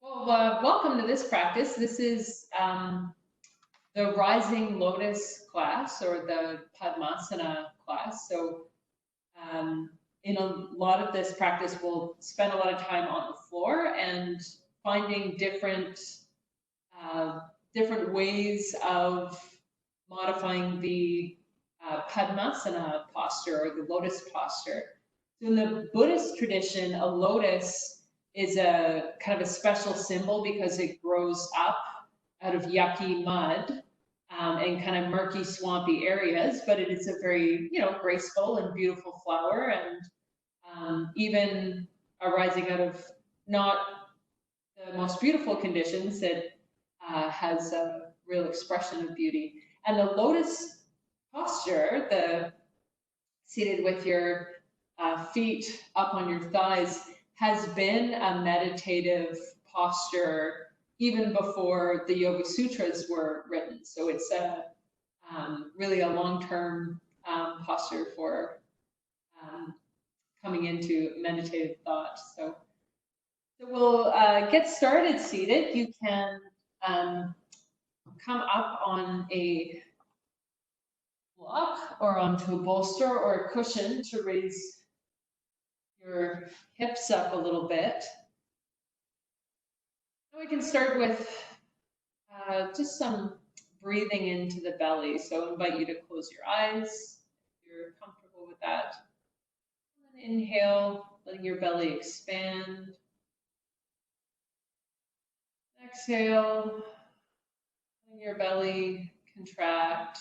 Well, welcome to this practice. This is the Rising Lotus class or the Padmasana class. So in a lot of this practice, we'll spend a lot of time on the floor and finding different ways of modifying the Padmasana posture or the lotus posture. So in the Buddhist tradition, a lotus is a kind of a special symbol because it grows up out of yucky mud and kind of murky, swampy areas, but it is a very, graceful and beautiful flower, and even arising out of not the most beautiful conditions, it has a real expression of beauty. And the lotus posture, the seated with your feet up on your thighs, has been a meditative posture even before the Yoga Sutras were written. So it's really a long-term posture for coming into meditative thought. So we'll get started seated. You can come up on a block or onto a bolster or a cushion to raise your hips up a little bit. And we can start with just some breathing into the belly. So I invite you to close your eyes if you're comfortable with that. And then inhale, letting your belly expand. Exhale, letting your belly contract.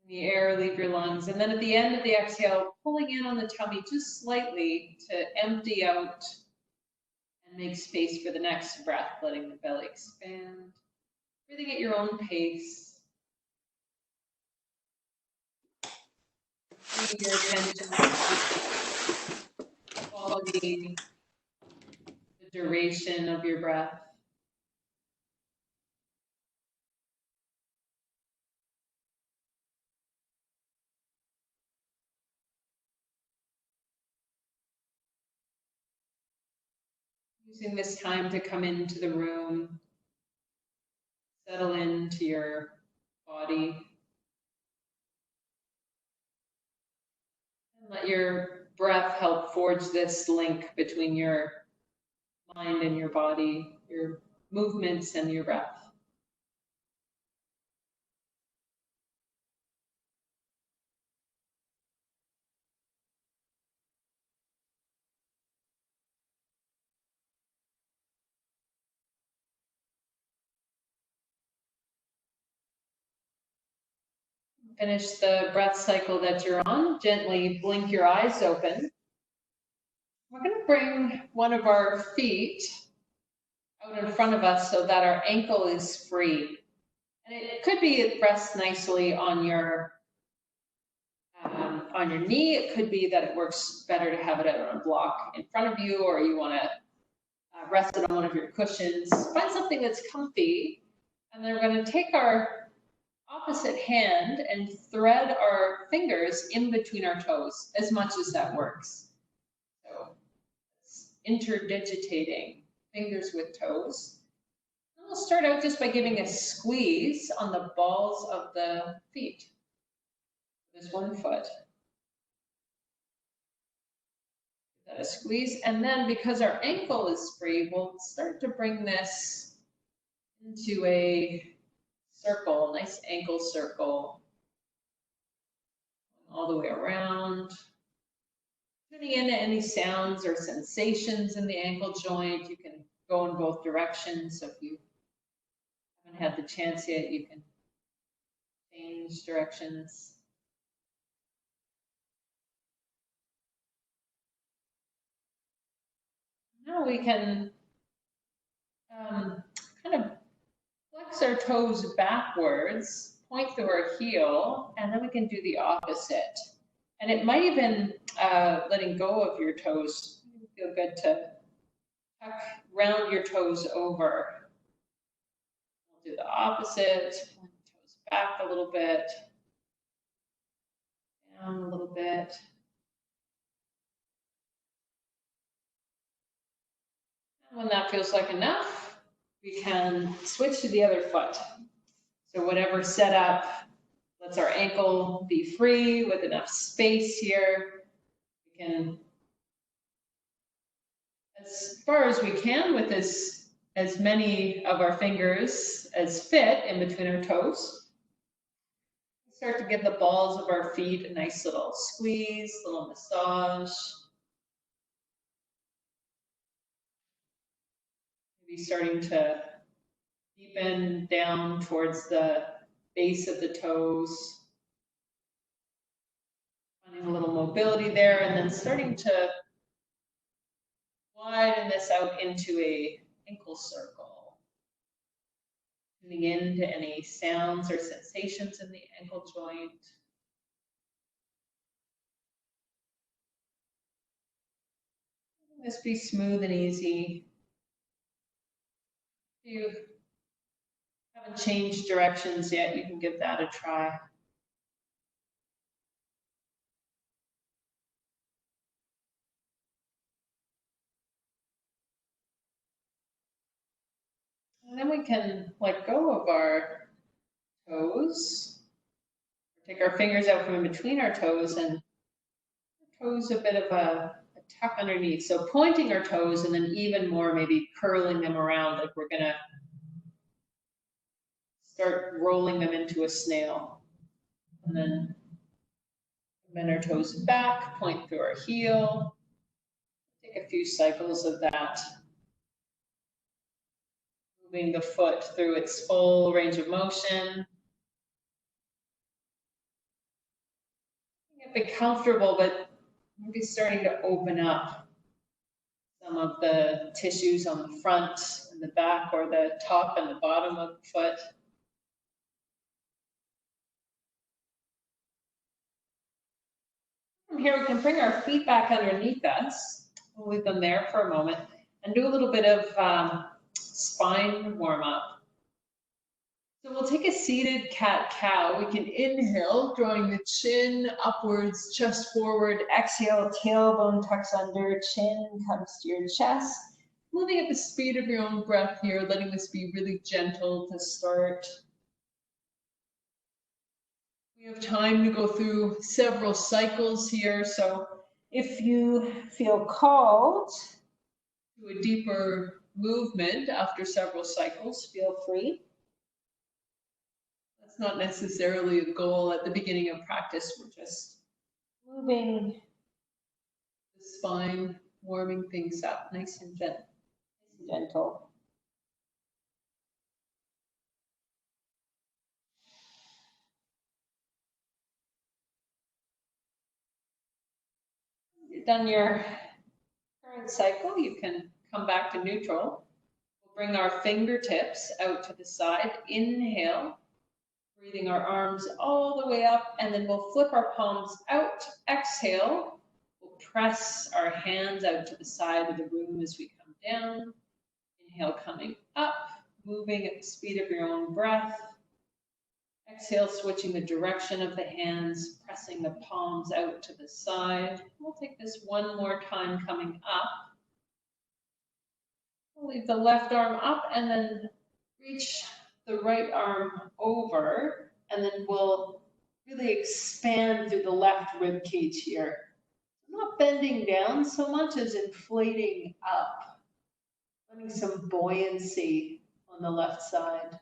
The air leave your lungs, and then at the end of the exhale, pulling in on the tummy just slightly to empty out and make space for the next breath, letting the belly expand. Breathing at your own pace. Bring your attention to the quality, the duration of your breath. Using this time to come into the room, settle into your body, and let your breath help forge this link between your mind and your body, your movements and your breath. Finish the breath cycle that you're on. Gently blink your eyes open. We're going to bring one of our feet out in front of us so that our ankle is free. And it could be it rests nicely on your knee. It could be that it works better to have it on a block in front of you, or you want to rest it on one of your cushions. Find something that's comfy, and then we're going to take our opposite hand and thread our fingers in between our toes as much as that works. So interdigitating fingers with toes. And we'll start out just by giving a squeeze on the balls of the feet. There's one foot. Give that a squeeze, and then because our ankle is free, we'll start to bring this into a circle, nice ankle circle, all the way around. Tuning into any sounds or sensations in the ankle joint. You can go in both directions. So if you haven't had the chance yet, you can change directions. Now we can kind of flex our toes backwards, point through our heel, and then we can do the opposite. And it might even, letting go of your toes, feel good to tuck, round your toes over. We'll do the opposite, toes back a little bit, down a little bit. When that feels like enough, we can switch to the other foot. So whatever setup lets our ankle be free with enough space here. We can, as far as we can, with as many of our fingers as fit in between our toes. Start to give the balls of our feet a nice little squeeze, little massage. Maybe starting to deepen down towards the base of the toes. Finding a little mobility there, and then starting to widen this out into a ankle circle. Tuning into any sounds or sensations in the ankle joint. This be smooth and easy. If you haven't changed directions yet, you can give that a try. And then we can let go of our toes. Take our fingers out from in between our toes and toes a bit of a tuck underneath. So pointing our toes and then even more maybe curling them around like we're gonna start rolling them into a snail. And then bend our toes back, point through our heel. Take a few cycles of that. Moving the foot through its full range of motion. Get a bit comfortable, but maybe starting to open up some of the tissues on the front and the back, or the top and the bottom of the foot. From here, we can bring our feet back underneath us. We'll leave them there for a moment and do a little bit of spine warm up. So we'll take a seated cat-cow. We can inhale, drawing the chin upwards, chest forward. Exhale, tailbone tucks under, chin comes to your chest. Moving at the speed of your own breath here, letting this be really gentle to start. We have time to go through several cycles here, so if you feel called to a deeper movement after several cycles, feel free. That's not necessarily a goal at the beginning of practice. We're just moving the spine, warming things up, nice and gentle. You've done your current cycle, you can come back to neutral. We'll bring our fingertips out to the side. Inhale. Breathing our arms all the way up, and then we'll flip our palms out. Exhale. We'll press our hands out to the side of the room as we come down. Inhale, coming up, moving at the speed of your own breath. Exhale, switching the direction of the hands, pressing the palms out to the side. We'll take this one more time, coming up. We'll leave the left arm up and then reach the right arm over, and then we'll really expand through the left rib cage here. Not bending down so much as inflating up, letting some buoyancy on the left side.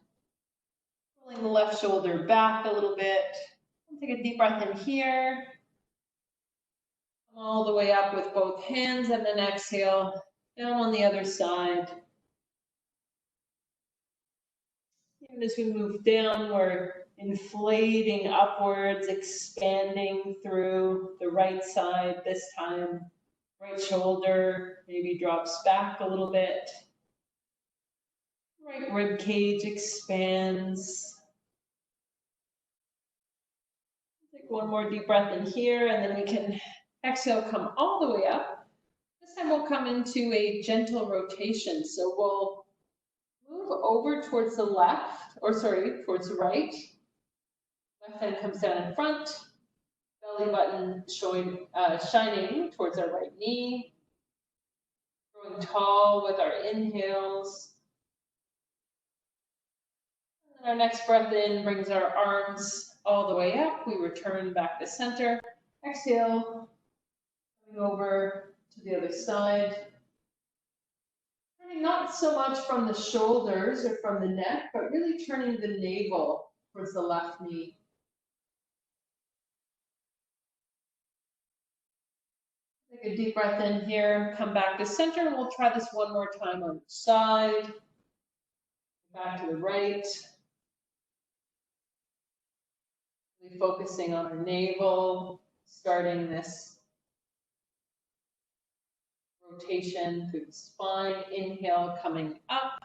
Pulling the left shoulder back a little bit. Take a deep breath in here. Come all the way up with both hands, and then exhale down on the other side. Even as we move down, we're inflating upwards, expanding through the right side this time. Right shoulder maybe drops back a little bit. Right rib cage expands. Take one more deep breath in here, and then we can exhale, come all the way up. This time we'll come into a gentle rotation. So we'll move over towards the left, towards the right. Left hand comes down in front. Belly button shining towards our right knee. Growing tall with our inhales. And our next breath in brings our arms all the way up. We return back to center. Exhale, coming over to the other side. Turning not so much from the shoulders or from the neck, but really turning the navel towards the left knee. Take a deep breath in here, come back to center, and we'll try this one more time on the side. Back to the right. Really focusing on our navel, starting this rotation through the spine. Inhale, coming up.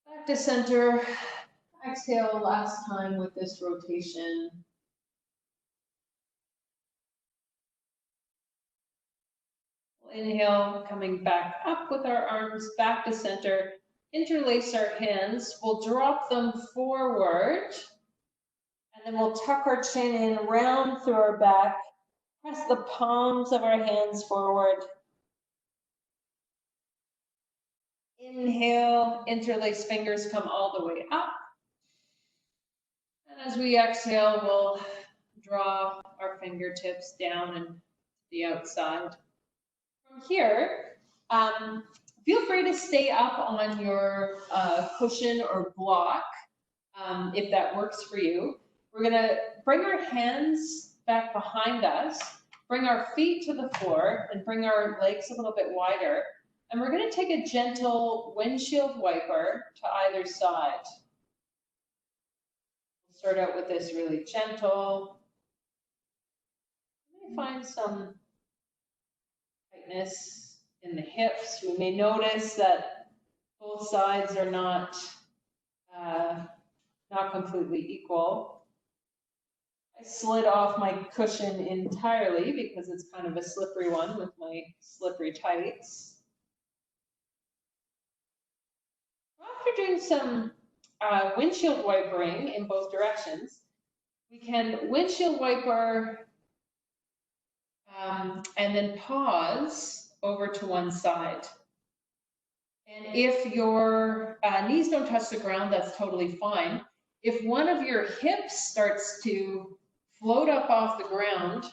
Back to center. Exhale, last time with this rotation. Inhale, coming back up with our arms back to center. Interlace our hands. We'll drop them forward. And then we'll tuck our chin in, round through our back. Press the palms of our hands forward. Inhale, interlace fingers, come all the way up. And as we exhale, we'll draw our fingertips down and to the outside. From here, feel free to stay up on your cushion or block if that works for you. We're going to bring our hands back behind us, bring our feet to the floor, and bring our legs a little bit wider. And we're going to take a gentle windshield wiper to either side. We'll start out with this really gentle. You may find some tightness in the hips. We may notice that both sides are not completely equal. I slid off my cushion entirely because it's kind of a slippery one with my slippery tights. After doing some windshield wipering in both directions, we can windshield wiper and then pause over to one side. And if your knees don't touch the ground, that's totally fine. If one of your hips starts to float up off the ground,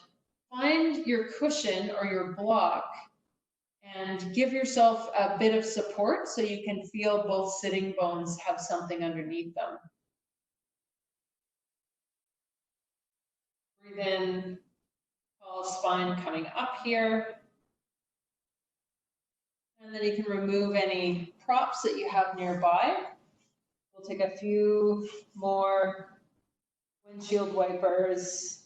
find your cushion or your block and give yourself a bit of support so you can feel both sitting bones have something underneath them. Breathe in, tall spine coming up here. And then you can remove any props that you have nearby. We'll take a few more windshield wipers,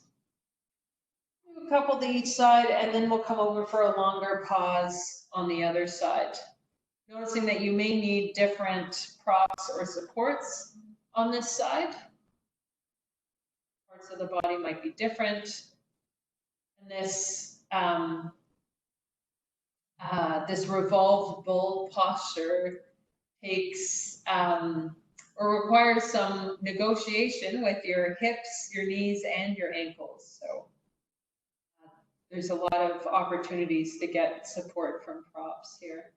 a couple to each side, and then we'll come over for a longer pause on the other side. Noticing that you may need different props or supports on this side. Parts of the body might be different. And this this revolved bull posture takes or requires some negotiation with your hips, your knees, and your ankles. So there's a lot of opportunities to get support from props here.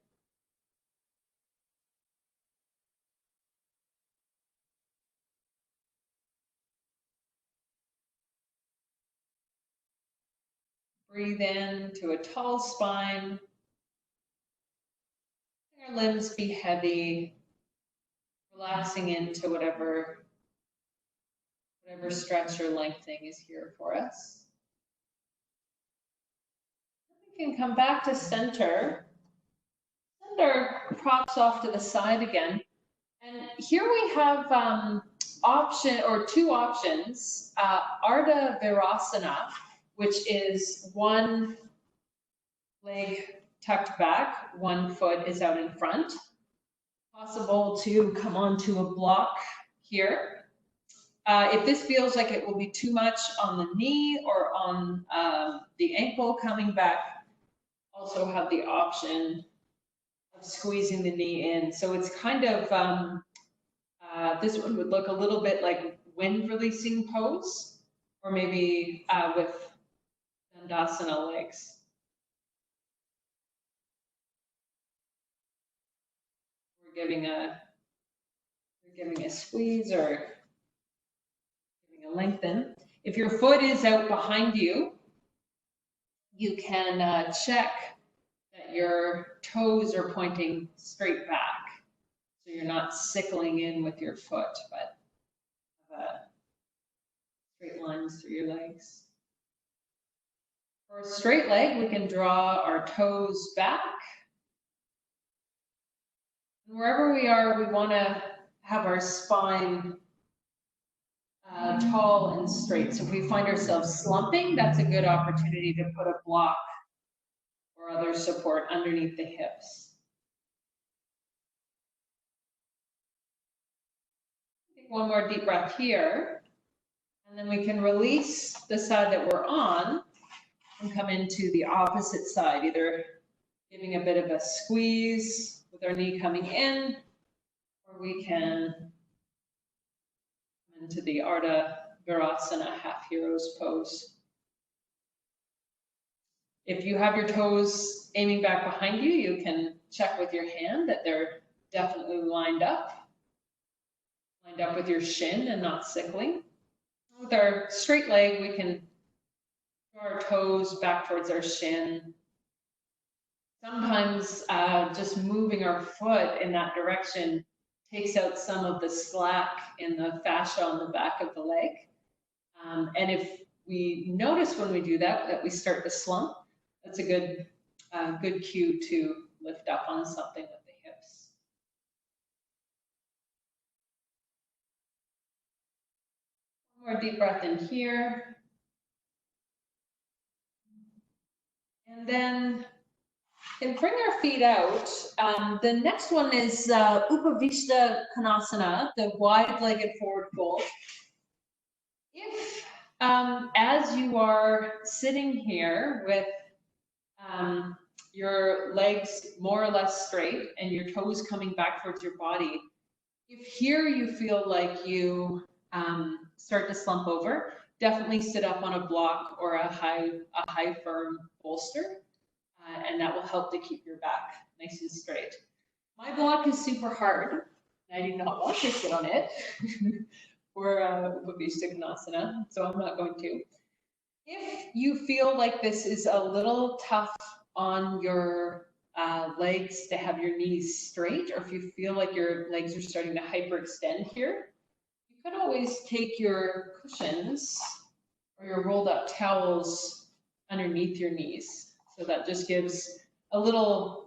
Breathe in to a tall spine. Our limbs be heavy, relaxing into whatever stretch or lengthening is here for us. We can come back to center. Send our props off to the side again. And here we have two options. Ardha Virasana, which is one leg tucked back, one foot is out in front. Possible to come onto a block here. If this feels like it will be too much on the knee or on the ankle coming back, also have the option of squeezing the knee in. So it's kind of, this one would look a little bit like wind releasing pose, or maybe with Dandasana legs. giving a squeeze or giving a lengthen. If your foot is out behind you, you can check that your toes are pointing straight back. So you're not sickling in with your foot, but straight lines through your legs. For a straight leg, we can draw our toes back. And wherever we are, we want to have our spine tall and straight. So if we find ourselves slumping, that's a good opportunity to put a block or other support underneath the hips. Take one more deep breath here, and then we can release the side that we're on and come into the opposite side, either giving a bit of a squeeze with our knee coming in, or we can come into the Ardha Virasana, half hero's pose. If you have your toes aiming back behind you, you can check with your hand that they're definitely lined up with your shin and not sickling. With our straight leg, we can draw our toes back towards our shin. Sometimes just moving our foot in that direction takes out some of the slack in the fascia on the back of the leg. And if we notice when we do that, that we start to slump, that's a good cue to lift up on something with the hips. One more deep breath in here. And then we can bring our feet out. The next one is Upavishta Konasana, the wide-legged forward fold. If, as you are sitting here with your legs more or less straight and your toes coming back towards your body, if here you feel like you start to slump over, definitely sit up on a block or a high firm bolster, and that will help to keep your back nice and straight. My block is super hard. I do not want to sit on it for Upavishta Konasana, so I'm not going to. If you feel like this is a little tough on your legs to have your knees straight, or if you feel like your legs are starting to hyperextend here, you can always take your cushions or your rolled up towels underneath your knees. So that just gives a little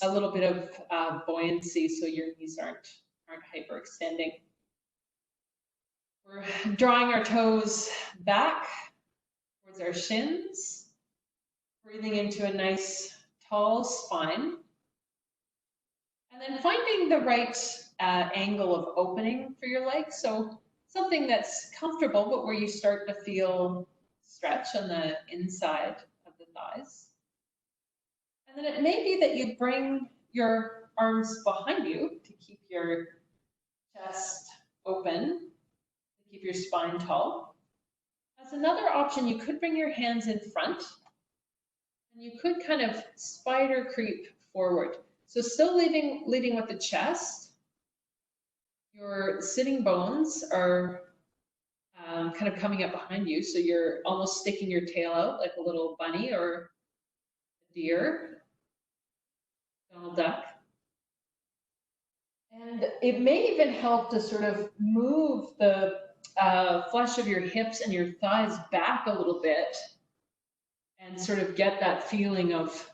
bit of buoyancy so your knees aren't hyperextending. We're drawing our toes back towards our shins, breathing into a nice tall spine, and then finding the right angle of opening for your legs. So something that's comfortable, but where you start to feel stretch on the inside of the thighs. And then it may be that you bring your arms behind you to keep your chest open, to keep your spine tall. As another option, you could bring your hands in front, and you could kind of spider creep forward. So still leading with the chest. Your sitting bones are kind of coming up behind you, so you're almost sticking your tail out like a little bunny or a deer, Donald Duck. And it may even help to sort of move the flesh of your hips and your thighs back a little bit and sort of get that feeling of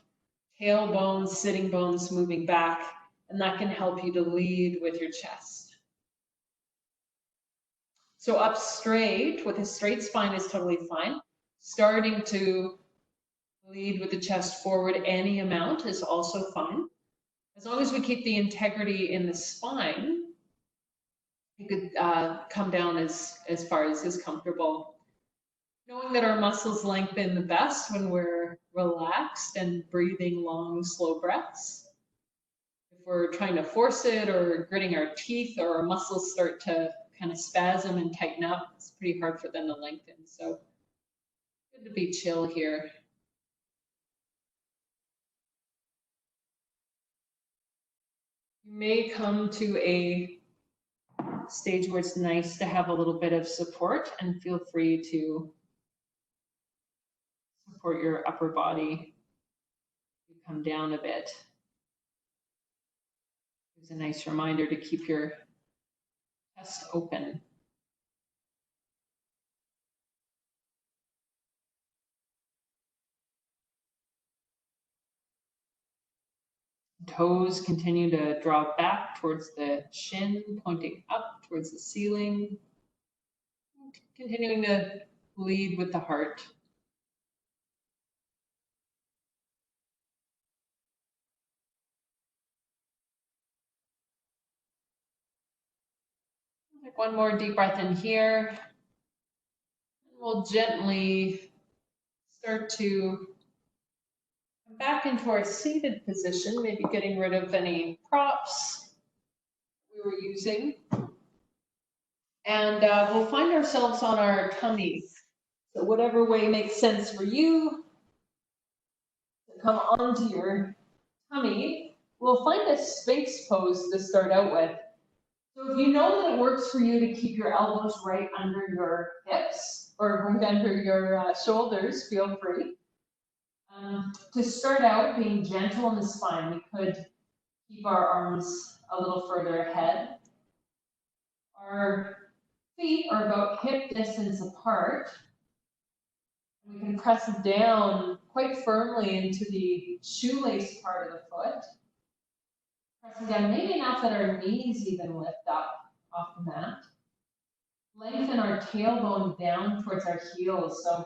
tailbones, sitting bones moving back, and that can help you to lead with your chest. So up straight with a straight spine is totally fine. Starting to lead with the chest forward any amount is also fine. As long as we keep the integrity in the spine, you could come down as far as is comfortable. Knowing that our muscles lengthen the best when we're relaxed and breathing long, slow breaths. If we're trying to force it or gritting our teeth or our muscles start to kind of spasm and tighten up, it's pretty hard for them to lengthen. So good to be chill here. You may come to a stage where it's nice to have a little bit of support, and feel free to support your upper body. You come down a bit. It's a nice reminder to keep your chest open. Toes continue to draw back towards the shin, pointing up towards the ceiling. Continuing to lead with the heart. Take one more deep breath in here. We'll gently start to come back into our seated position, maybe getting rid of any props we were using. And we'll find ourselves on our tummies. So whatever way makes sense for you to come onto your tummy, we'll find a Sphinx pose to start out with. So if you know that it works for you to keep your elbows right under your hips or right under your shoulders, feel free. To start out, being gentle in the spine, we could keep our arms a little further ahead. Our feet are about hip distance apart. We can press down quite firmly into the shoelace part of the foot. Pressing down maybe enough that our knees even lift up off the mat. Lengthen our tailbone down towards our heels. So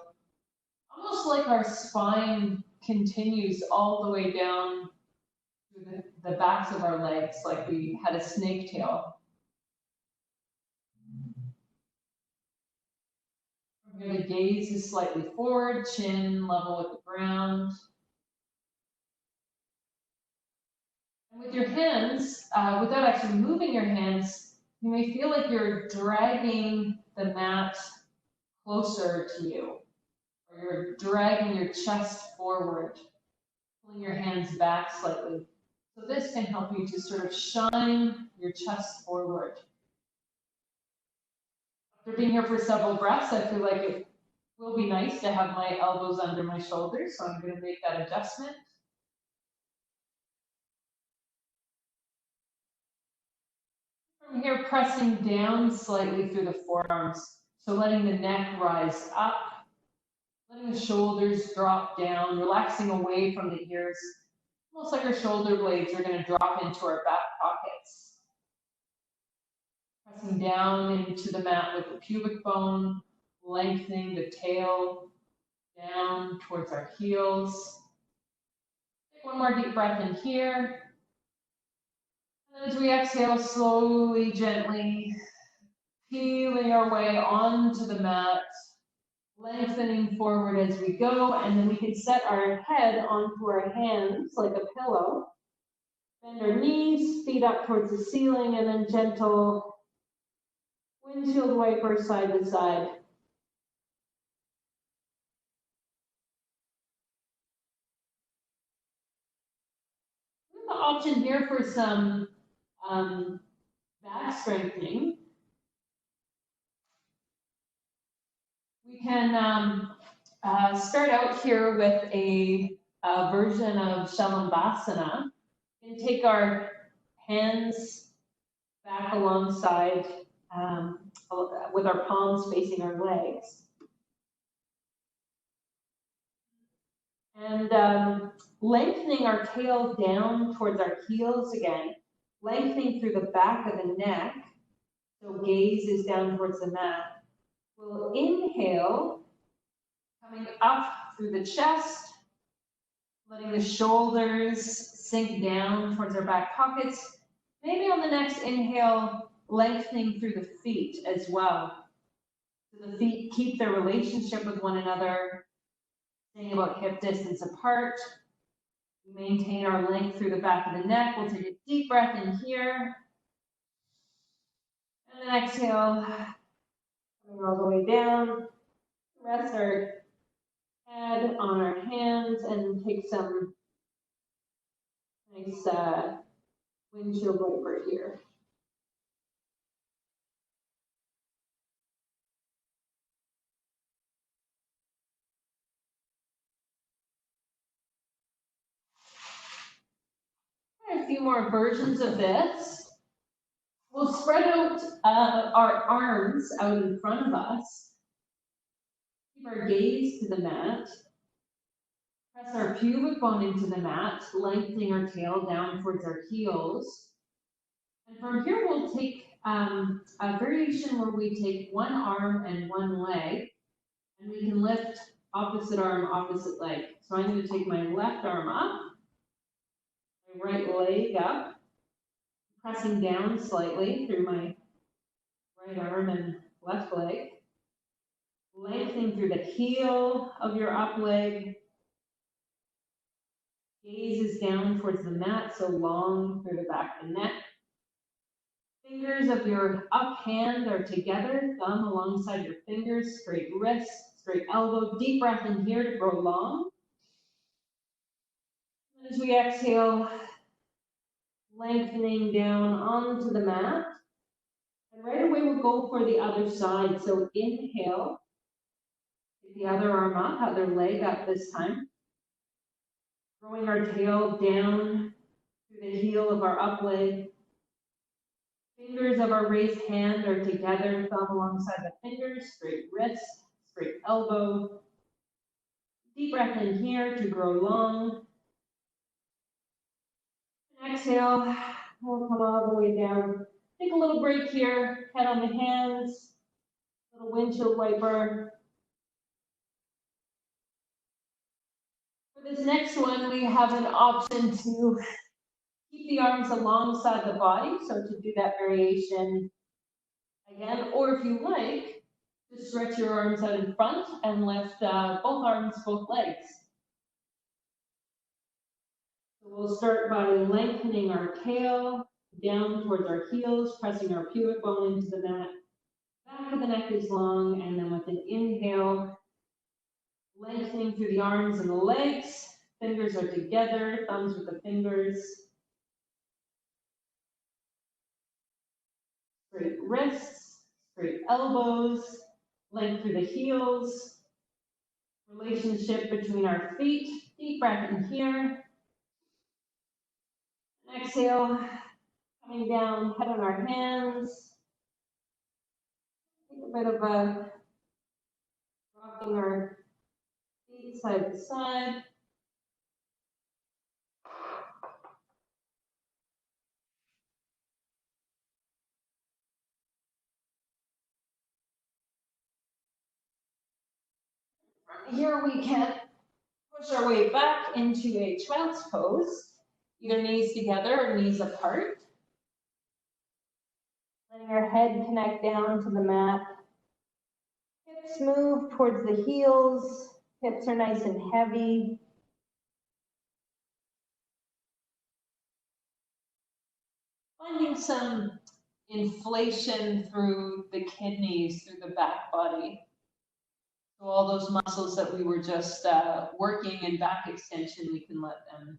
almost like our spine continues all the way down to the backs of our legs, like we had a snake tail. From here, the gaze is slightly forward, chin level with the ground. And with your hands, without actually moving your hands, you may feel like you're dragging the mat closer to you, or you're dragging your chest forward, pulling your hands back slightly. So this can help you to sort of shine your chest forward. After being here for several breaths, I feel like it will be nice to have my elbows under my shoulders, so I'm going to make that adjustment. From here, pressing down slightly through the forearms, so letting the neck rise up, letting the shoulders drop down, relaxing away from the ears, almost like our shoulder blades are going to drop into our back pockets. Pressing down into the mat with the pubic bone, lengthening the tail down towards our heels. Take one more deep breath in here. And as we exhale, slowly, gently peeling our way onto the mat, lengthening forward as we go, and then we can set our head onto our hands like a pillow. Bend our knees, feet up towards the ceiling, and then gentle windshield wiper side to side. We have the option here for some back strengthening. We can start out here with a version of Shavasana and take our hands back alongside with our palms facing our legs. And lengthening our tail down towards our heels again, lengthening through the back of the neck, so gaze is down towards the mat. We'll inhale, coming up through the chest, letting the shoulders sink down towards our back pockets. Maybe on the next inhale, lengthening through the feet as well. So the feet keep their relationship with one another, staying about hip distance apart. Maintain our length through the back of the neck. We'll take a deep breath in here. And then exhale, coming all the way down. Rest our head on our hands and take some nice windshield wiper here. A few more versions of this. We'll spread out our arms out in front of us. Keep our gaze to the mat. Press our pubic bone into the mat, lengthening our tail down towards our heels. And from here, we'll take a variation where we take one arm and one leg, and we can lift opposite arm, opposite leg. So I'm going to take my left arm up, my right leg up, pressing down slightly through my right arm and left leg, lengthening through the heel of your up leg. Gaze is down towards the mat, so long through the back of the neck. Fingers of your up hand are together, thumb alongside your fingers, straight wrist, straight elbow. Deep breath in here to grow long. And as we exhale, lengthening down onto the mat. And right away we'll go for the other side. So inhale, take the other arm up, other leg up this time. Throwing our tail down through the heel of our up leg. Fingers of our raised hand are together, thumb alongside the fingers, straight wrist, straight elbow. Deep breath in here to grow long. And exhale, we'll come all the way down. Take a little break here, head on the hands, little windshield wiper. For this next one, we have an option to keep the arms alongside the body, so to do that variation again, or if you like, just stretch your arms out in front and lift both arms, both legs. So we'll start by lengthening our tail down towards our heels, pressing our pubic bone into the mat. Back of the neck is long, and then with an inhale, lengthening through the arms and the legs. Fingers are together, thumbs with the fingers. Straight wrists, straight elbows, length through the heels, relationship between our feet. Deep breath in here. And exhale, coming down, head on our hands. Take a bit of a rocking our feet side to side. Here we can push our way back into a child's pose, either knees together or knees apart. Letting our head connect down to the mat. Hips move towards the heels. Hips are nice and heavy. Finding some inflation through the kidneys, through the back body. So all those muscles that we were just working in back extension, we can let them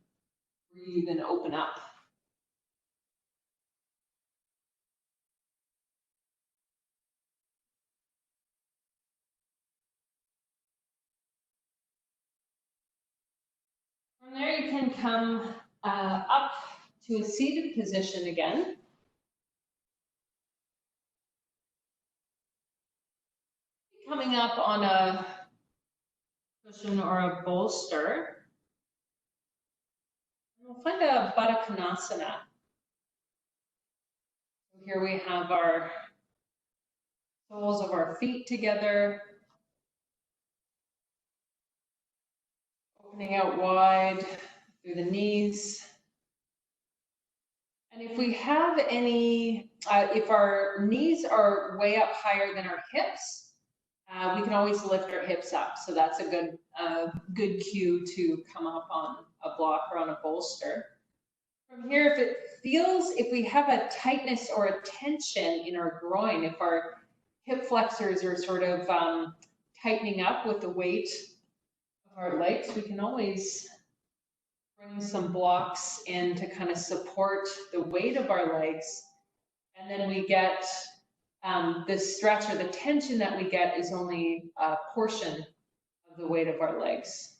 breathe and open up. From there, you can come up to a seated position again. Coming up on a cushion or a bolster. We'll find a Padmasana. Here we have our soles of our feet together, opening out wide through the knees. And if we have any, if our knees are way up higher than our hips, we can always lift our hips up. So that's a good cue to come up on a block or on a bolster. From here, if it feels, if we have a tightness or a tension in our groin, if our hip flexors are sort of tightening up with the weight of our legs, we can always bring some blocks in to kind of support the weight of our legs. And then we get this stretch, or the tension that we get is only a portion of the weight of our legs.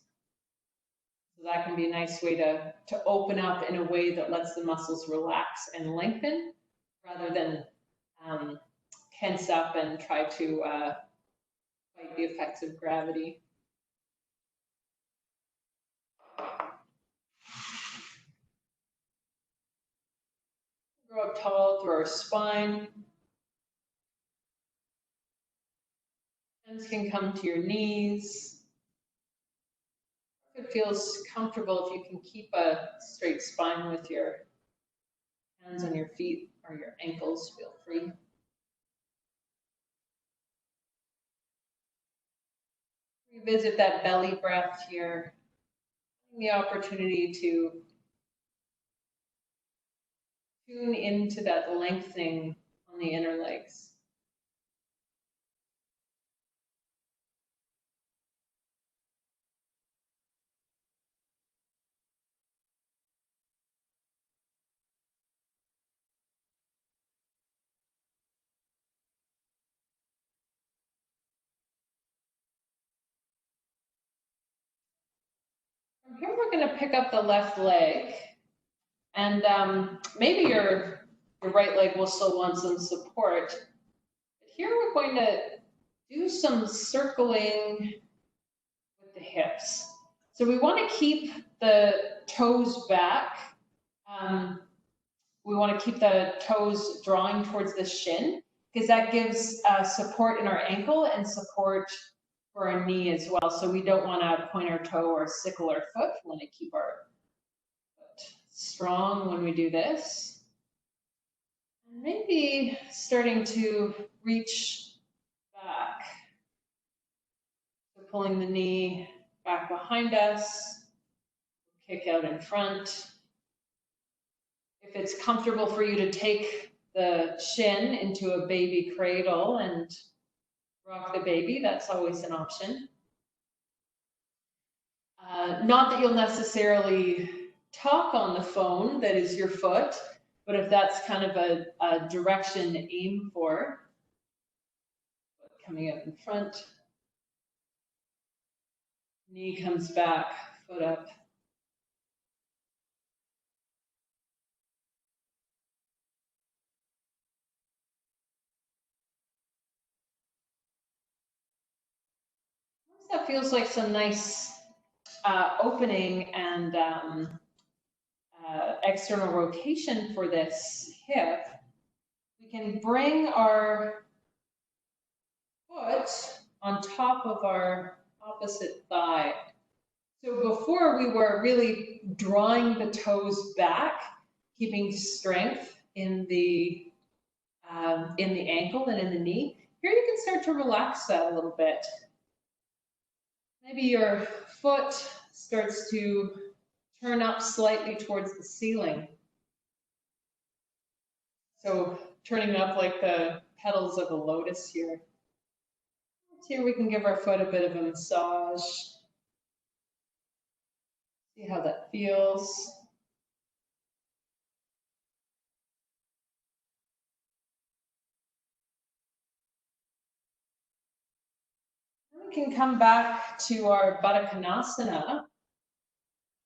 So that can be a nice way to open up in a way that lets the muscles relax and lengthen, rather than tense up and try to fight the effects of gravity. Grow up tall through our spine. Hands can come to your knees. If it feels comfortable, if you can keep a straight spine with your hands on your feet or your ankles, feel free. Revisit that belly breath here. The opportunity to tune into that lengthening on the inner legs. From here, we're going to pick up the left leg, and maybe your right leg will still want some support. But here we're going to do some circling with the hips. So we want to keep the toes back. We want to keep the toes drawing towards the shin, because that gives support in our ankle and support for our knee as well. So we don't want to point our toe or sickle our foot. We want to keep our foot strong when we do this. And maybe starting to reach back. So pulling the knee back behind us, kick out in front. If it's comfortable for you to take the shin into a baby cradle and rock the baby, that's always an option. Not that you'll necessarily talk on the phone, that is your foot, but if that's kind of a direction to aim for, coming up in front, knee comes back, foot up. That feels like some nice opening and external rotation for this hip. We can bring our foot on top of our opposite thigh. So before we were really drawing the toes back, keeping strength in the ankle and in the knee. Here you can start to relax that a little bit. Maybe your foot starts to turn up slightly towards the ceiling. So turning up like the petals of a lotus here. Here we can give our foot a bit of a massage. See how that feels. We can come back to our Padmasana.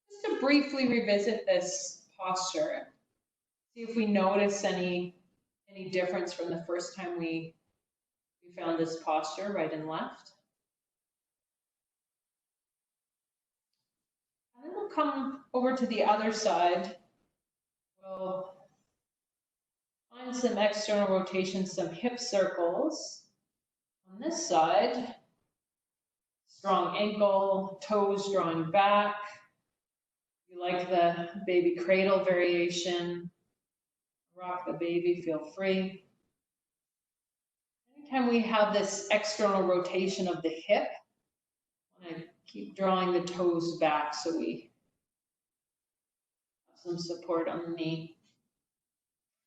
Just to briefly revisit this posture. See if we notice any difference from the first time we found this posture, right and left. And then we'll come over to the other side. We'll find some external rotation, some hip circles. On this side, strong ankle, toes drawing back. You like the baby cradle variation. Rock the baby, feel free. Anytime we have this external rotation of the hip, I want to keep drawing the toes back so we have some support on the knee.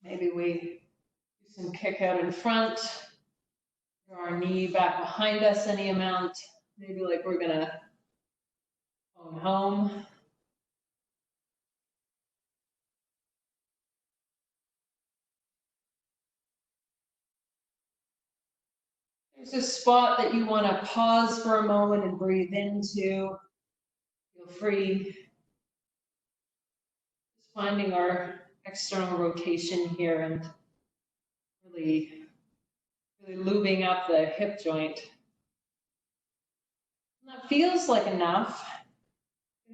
Maybe we do some kick out in front, draw our knee back behind us any amount. Maybe like we're gonna phone home. There's a spot that you want to pause for a moment and breathe into. Feel free. Just finding our external rotation here and really lubing up the hip joint. And that feels like enough.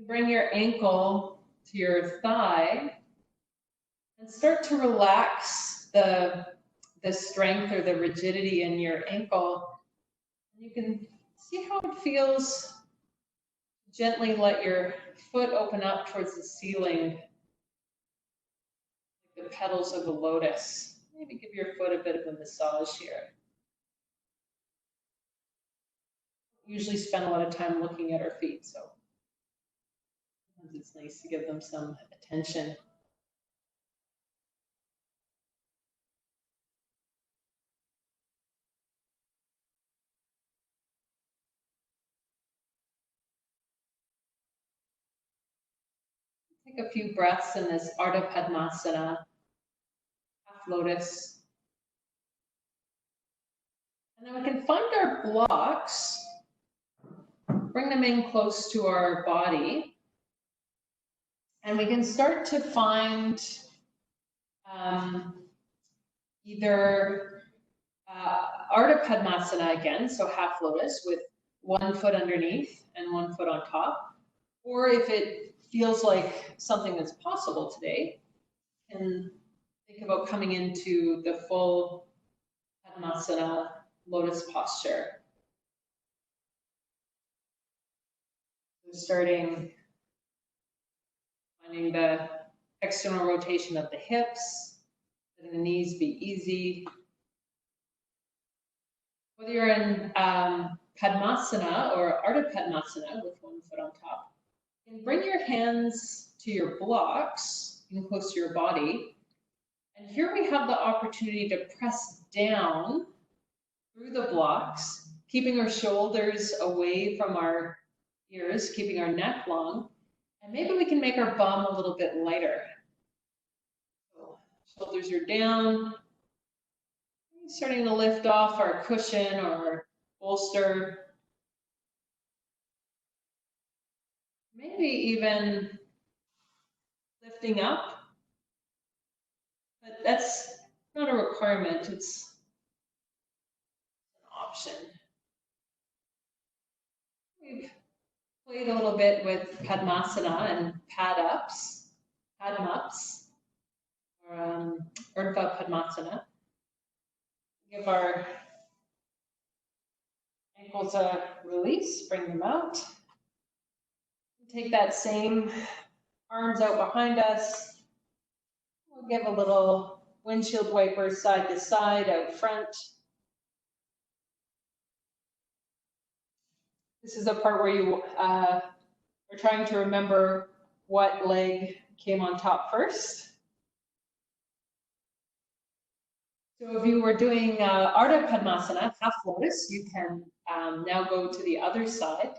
Bring your ankle to your thigh and start to relax the strength or the rigidity in your ankle. You can see how it feels. Gently let your foot open up towards the ceiling, like the petals of a lotus. Maybe give your foot a bit of a massage here. Usually spend a lot of time looking at our feet, so it's nice to give them some attention. Take a few breaths in this Padmasana, half lotus. And then we can find our blocks, bring them in close to our body, and we can start to find either Ardha Padmasana again, so half lotus with one foot underneath and one foot on top, or if it feels like something that's possible today, and think about coming into the full Padmasana lotus posture. So starting, finding the external rotation of the hips, letting the knees be easy. Whether you're in Padmasana or Ardha Padmasana with one foot on top, you can bring your hands to your blocks and close to your body. And here we have the opportunity to press down through the blocks, keeping our shoulders away from our ears, keeping our neck long. And maybe we can make our bum a little bit lighter. So shoulders are down. Starting to lift off our cushion or our bolster. Maybe even lifting up. But that's not a requirement, it's an option. We've played a little bit with Padmasana and pad-ups, or Urdhva Padmasana. Give our ankles a release, bring them out. Take that same arms out behind us. We'll give a little windshield wiper side to side out front. This is the part where you are trying to remember what leg came on top first. So if you were doing Ardha Padmasana, half lotus, you can now go to the other side.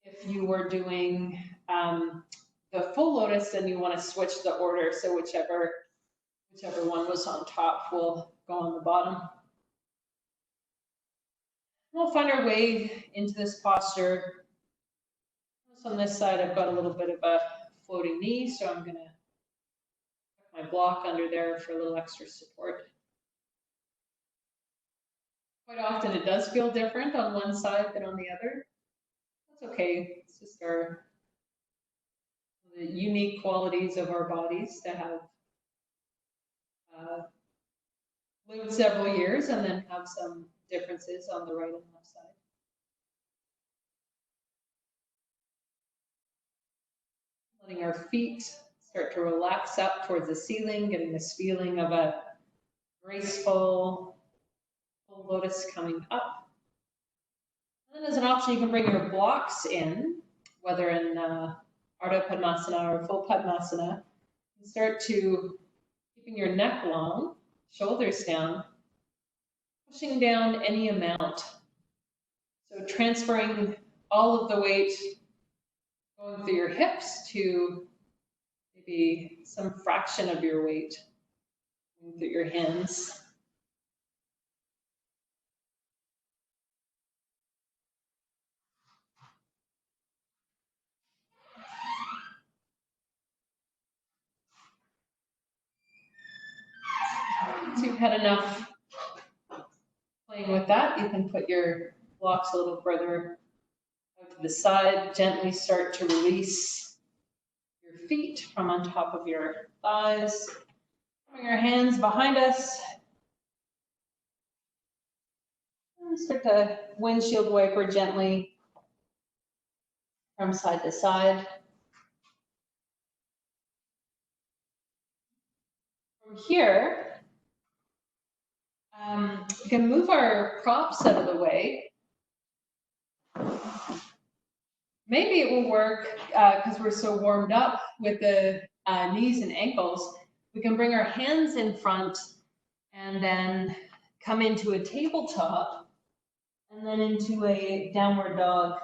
If you were doing the full lotus, then you want to switch the order. So whichever one was on top will go on the bottom. We'll find our way into this posture. So on this side, I've got a little bit of a floating knee, so I'm going to put my block under there for a little extra support. Quite often it does feel different on one side than on the other. That's okay. It's just the unique qualities of our bodies to have lived several years and then have some differences on the right and left side. Letting our feet start to relax up towards the ceiling, getting this feeling of a graceful full lotus coming up. And then as an option, you can bring your blocks in, whether in Ardha Padmasana or full Padmasana, and start to keeping your neck long, shoulders down, pushing down any amount. So transferring all of the weight going through your hips to maybe some fraction of your weight going through your hands. had enough playing with that, you can put your blocks a little further out to the side. Gently start to release your feet from on top of your thighs. Bring your hands behind us. And start to windshield wiper gently from side to side. From here, we can move our props out of the way. Maybe it will work because we're so warmed up with the knees and ankles. We can bring our hands in front and then come into a tabletop and then into a downward dog.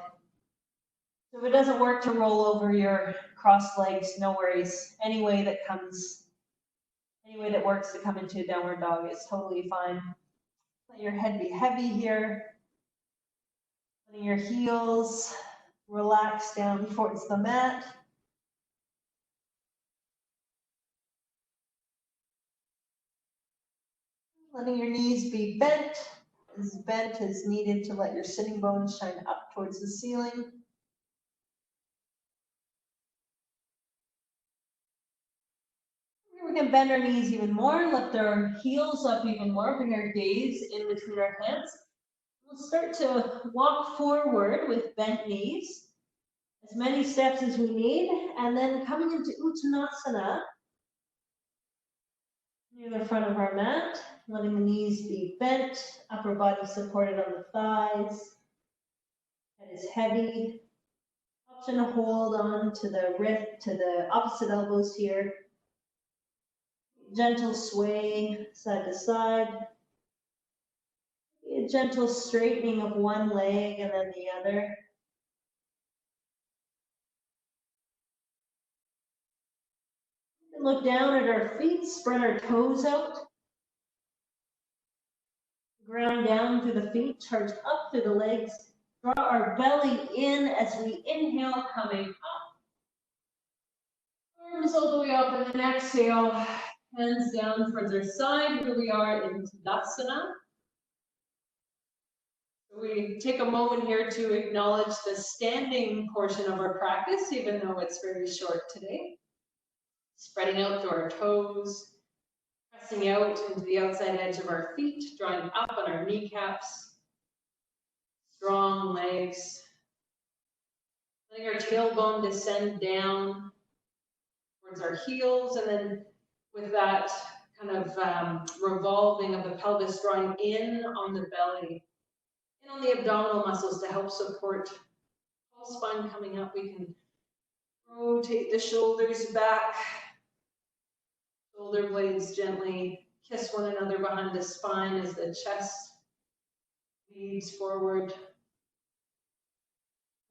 So if it doesn't work to roll over your crossed legs, no worries. Any way that works to come into a downward dog is totally fine. Let your head be heavy here. Letting your heels relax down towards the mat. Letting your knees be bent as needed to let your sitting bones shine up towards the ceiling. We can bend our knees even more, lift our heels up even more, bring our gaze in between our hands. We'll start to walk forward with bent knees, as many steps as we need, and then coming into Uttanasana, near the front of our mat, letting the knees be bent, upper body supported on the thighs, head is heavy. Option to hold on to the opposite elbows here. Gentle sway side to side. A gentle straightening of one leg and then the other. Look down at our feet, spread our toes out. Ground down through the feet, charge up through the legs. Draw our belly in as we inhale, coming up. Arms all the way up, and then exhale, hands down towards our side. Here we are in Tadasana. We take a moment here to acknowledge the standing portion of our practice, even though it's very short today. Spreading out through our toes, pressing out into the outside edge of our feet, drawing up on our kneecaps, strong legs. Letting our tailbone descend down towards our heels, and then with that kind of revolving of the pelvis, drawing in on the belly, in on the abdominal muscles to help support whole spine coming up. We can rotate the shoulders back, shoulder blades gently kiss one another behind the spine as the chest leads forward.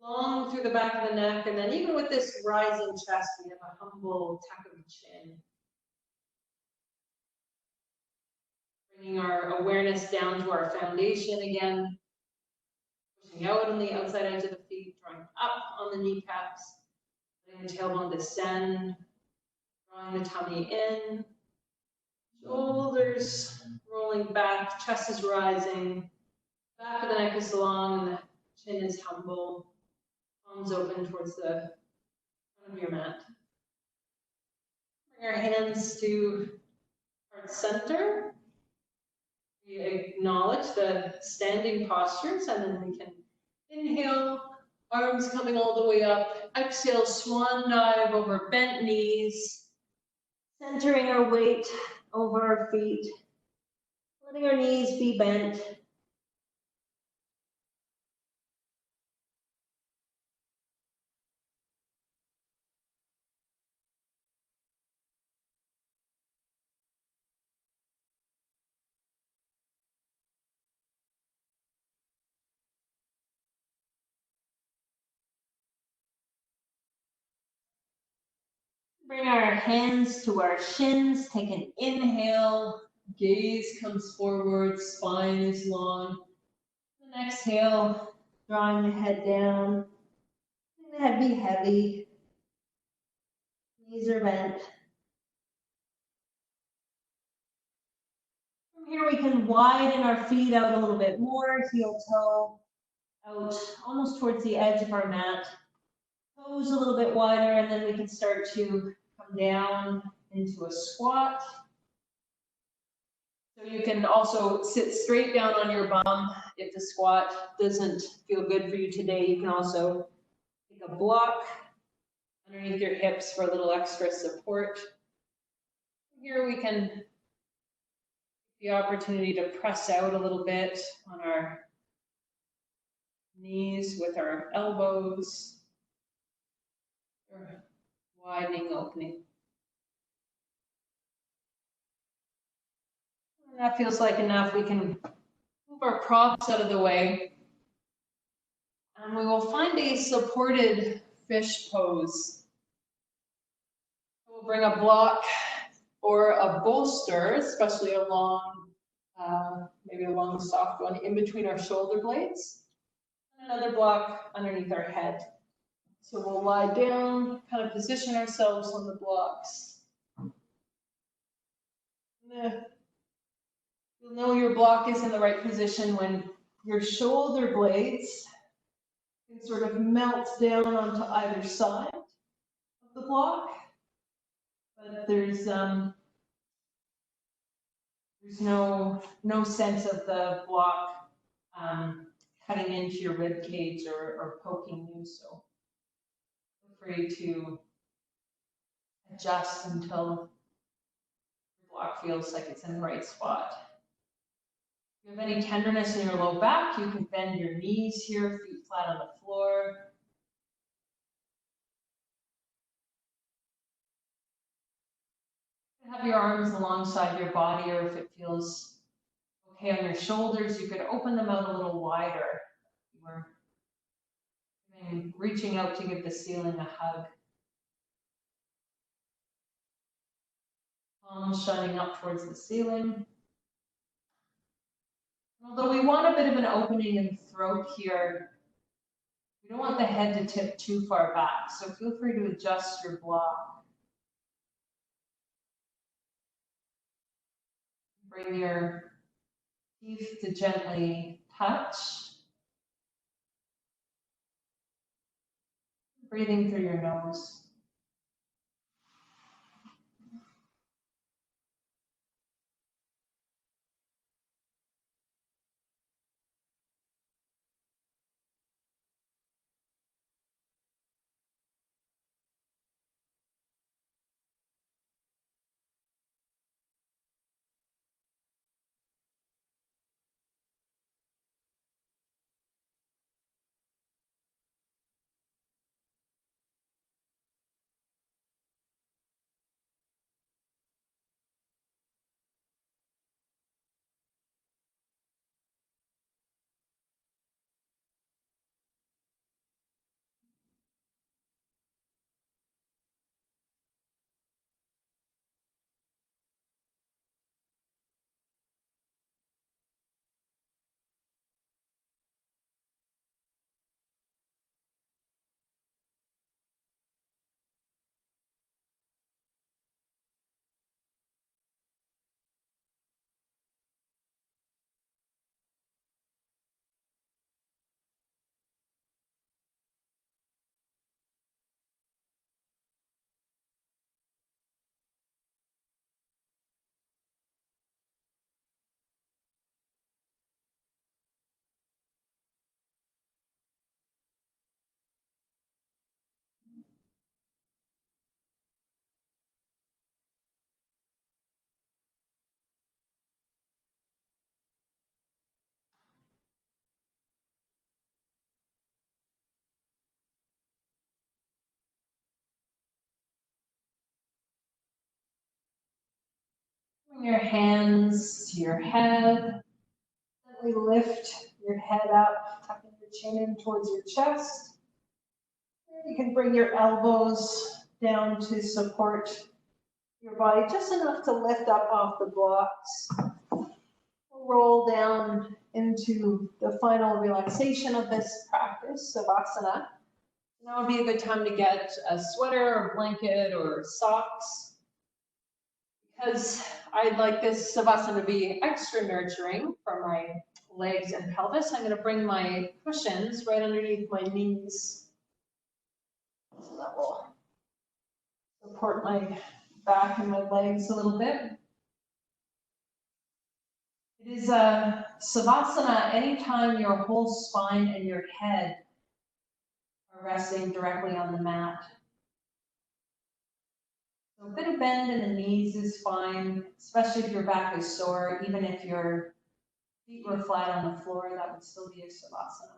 Long through the back of the neck, and then even with this rising chest, we have a humble tuck of the chin. Bringing our awareness down to our foundation again. Pushing out on the outside edge of the feet, drawing up on the kneecaps. Letting the tailbone descend. Drawing the tummy in. Shoulders rolling back, chest is rising. Back of the neck is long, and the chin is humble. Palms open towards the front of your mat. Bring our hands to heart center. We acknowledge the standing postures, and then we can inhale, arms coming all the way up. Exhale, swan dive over bent knees. Centering our weight over our feet. Letting our knees be bent. Bring our hands to our shins, take an inhale, gaze comes forward, spine is long. An exhale, drawing the head down, the head be heavy, knees are bent. From Here we can widen our feet out a little bit more, heel toe out almost towards the edge of our mat. Toes a little bit wider, and then we can start to come down into a squat. So you can also sit straight down on your bum. If the squat doesn't feel good for you today, you can also take a block underneath your hips for a little extra support. Here we can take the opportunity to press out a little bit on our knees with our elbows, or widening, opening. And that feels like enough. We can move our props out of the way. And we will find a supported fish pose. We'll bring a block or a bolster, especially a long, maybe a long soft one, in between our shoulder blades. And another block underneath our head. So we'll lie down, kind of position ourselves on the blocks. You'll know your block is in the right position when your shoulder blades can sort of melt down onto either side of the block. But there's no sense of the block cutting into your rib cage or poking you. So feel free to adjust until your block feels like it's in the right spot. If you have any tenderness in your low back, you can bend your knees here, feet flat on the floor. Have your arms alongside your body, or if it feels okay on your shoulders, you could open them out a little wider. We're reaching out to give the ceiling a hug. Palms shining up towards the ceiling. Although we want a bit of an opening in the throat here, we don't want the head to tip too far back, so feel free to adjust your block. Bring your teeth to gently touch. Breathing through your nose. Bring your hands to your head. Gently lift your head up, tucking your chin in towards your chest. You can bring your elbows down to support your body, just enough to lift up off the blocks. We'll roll down into the final relaxation of this practice, Savasana. Now would be a good time to get a sweater or blanket or socks. because I'd like this savasana to be extra nurturing for my legs and pelvis, I'm going to bring my cushions right underneath my knees. So that will support my back and my legs a little bit. It is a savasana anytime your whole spine and your head are resting directly on the mat. So a bit of bend in the knees is fine, especially if your back is sore. Even if your feet were flat on the floor, that would still be a savasana.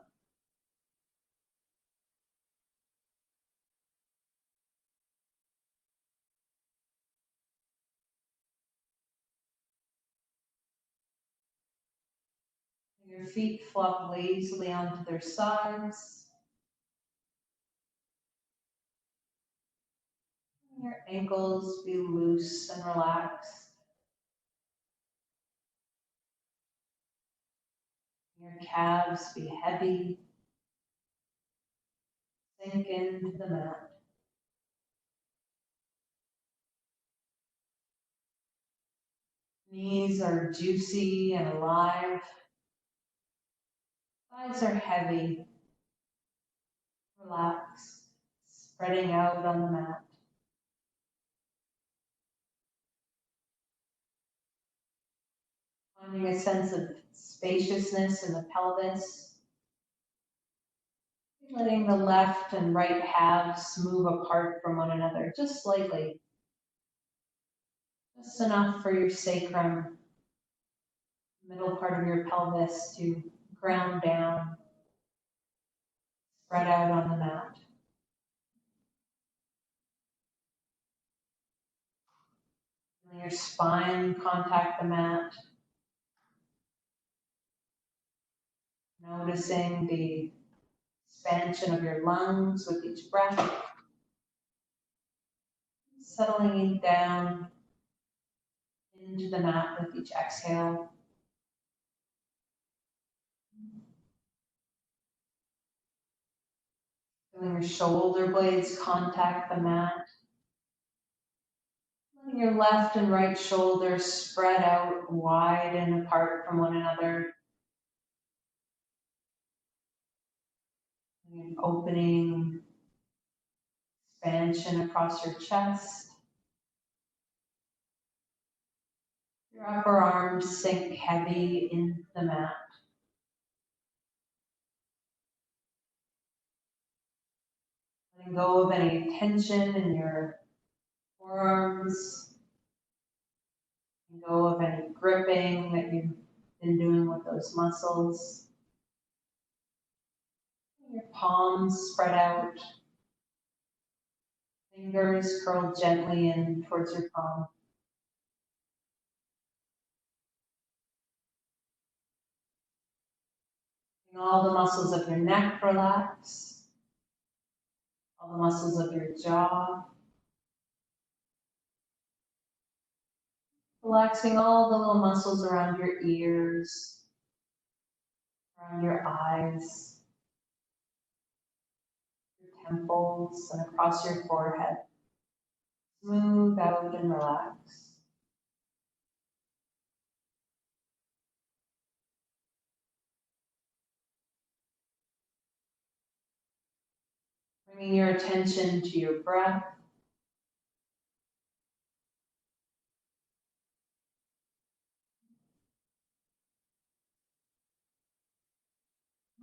Your feet flop lazily onto their sides. Your ankles be loose and relaxed. Your calves be heavy. Sink into the mat. Knees are juicy and alive. Thighs are heavy, relaxed, spreading out on the mat. Finding a sense of spaciousness in the pelvis. Letting the left and right halves move apart from one another, just slightly. Just enough for your sacrum, middle part of your pelvis to ground down, spread out on the mat. Feeling your spine contact the mat. Noticing the expansion of your lungs with each breath. Settling down into the mat with each exhale. Feeling your shoulder blades contact the mat. Letting your left and right shoulders spread out wide and apart from one another. An opening, expansion across your chest. Your upper arms sink heavy into the mat. Letting go of any tension in your forearms. Letting go of any gripping that you've been doing with those muscles. Your palms spread out. Fingers curled gently in towards your palm. All the muscles of your neck relax. All the muscles of your jaw. Relaxing all the little muscles around your ears, around your eyes, your temples, and across your forehead. Smooth out and relax. Bringing your attention to your breath.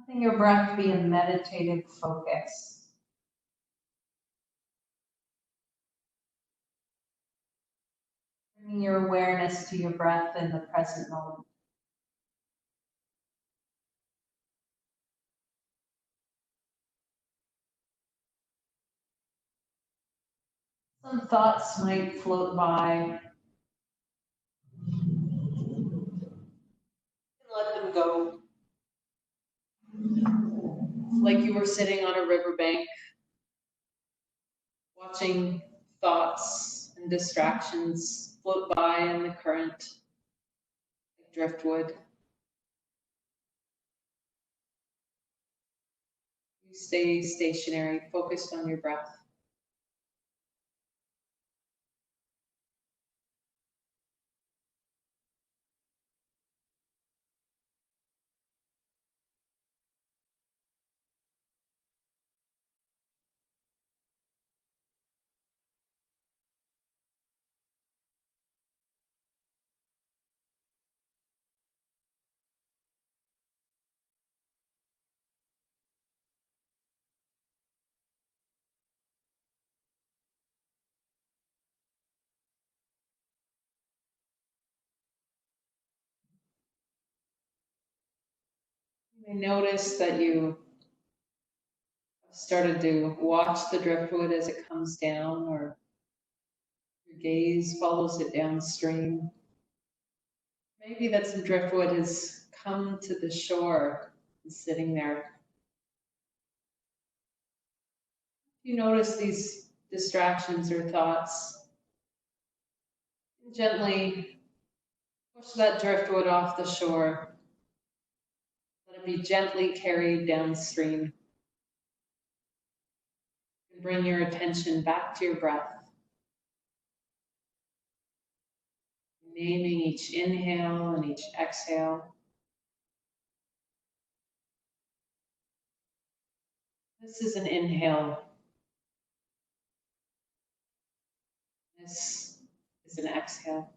Letting your breath be a meditative focus. Bringing your awareness to your breath in the present moment. Some thoughts might float by. Let them go. Like you were sitting on a riverbank, watching thoughts and distractions float by in the current, like driftwood. You stay stationary, focused on your breath. I notice that you started to watch the driftwood as it comes down, or your gaze follows it downstream. Maybe that some driftwood has come to the shore and sitting there. You notice these distractions or thoughts, gently push that driftwood off the shore. Let it be gently carried downstream. And bring your attention back to your breath. Naming each inhale and each exhale. This is an inhale. This is an exhale.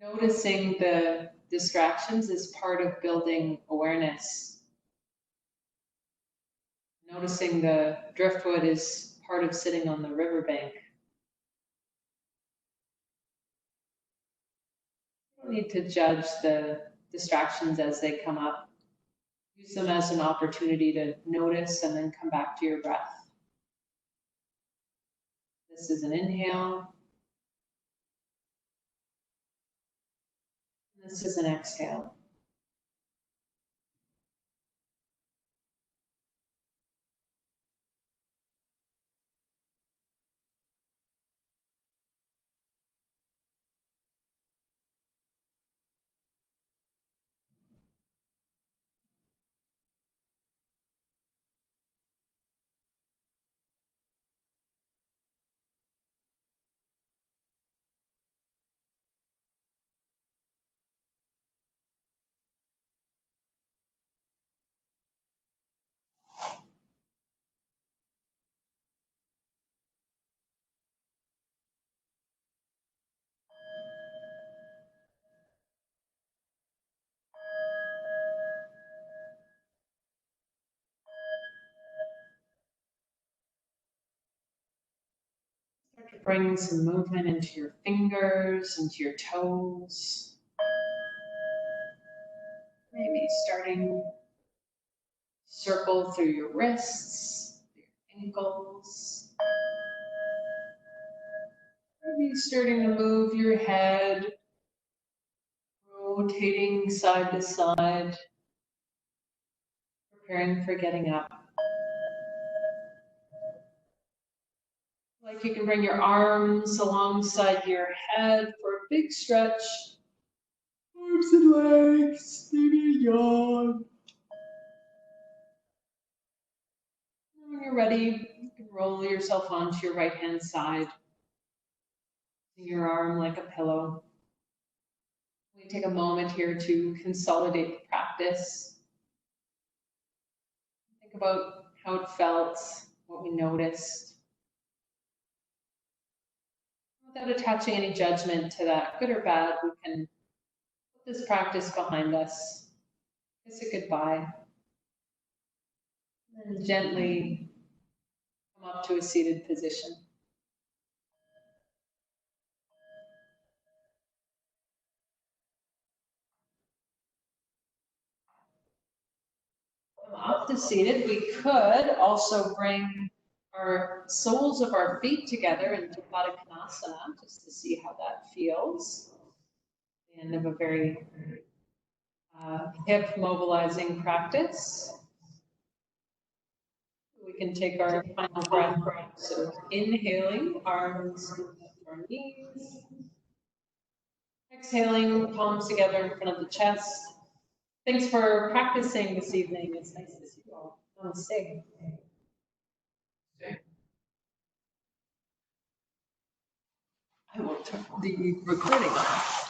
Noticing the distractions is part of building awareness. Noticing the driftwood is part of sitting on the riverbank. You don't need to judge the distractions as they come up. Use them as an opportunity to notice and then come back to your breath. This is an inhale. This is an exhale. Start to bring some movement into your fingers, into your toes. Maybe starting circle through your wrists, your ankles. Maybe starting to move your head, rotating side to side, preparing for getting up. Like you can bring your arms alongside your head for a big stretch. Arms and legs, maybe a yawn. And when you're ready, you can roll yourself onto your right hand side. Your arm like a pillow. We take a moment here to consolidate the practice. Think about how it felt, what we noticed. Without attaching any judgment to that, good or bad, we can put this practice behind us. Kiss it goodbye. And gently come up to a seated position. Come up to seated. We could also bring our soles of our feet together into Padmasana, just to see how that feels. The end of a very hip mobilizing practice. We can take our final breath. So inhaling, arms to our knees. Exhaling, palms together in front of the chest. Thanks for practicing this evening. It's nice to see you all. Namaste. I will turn the recording off.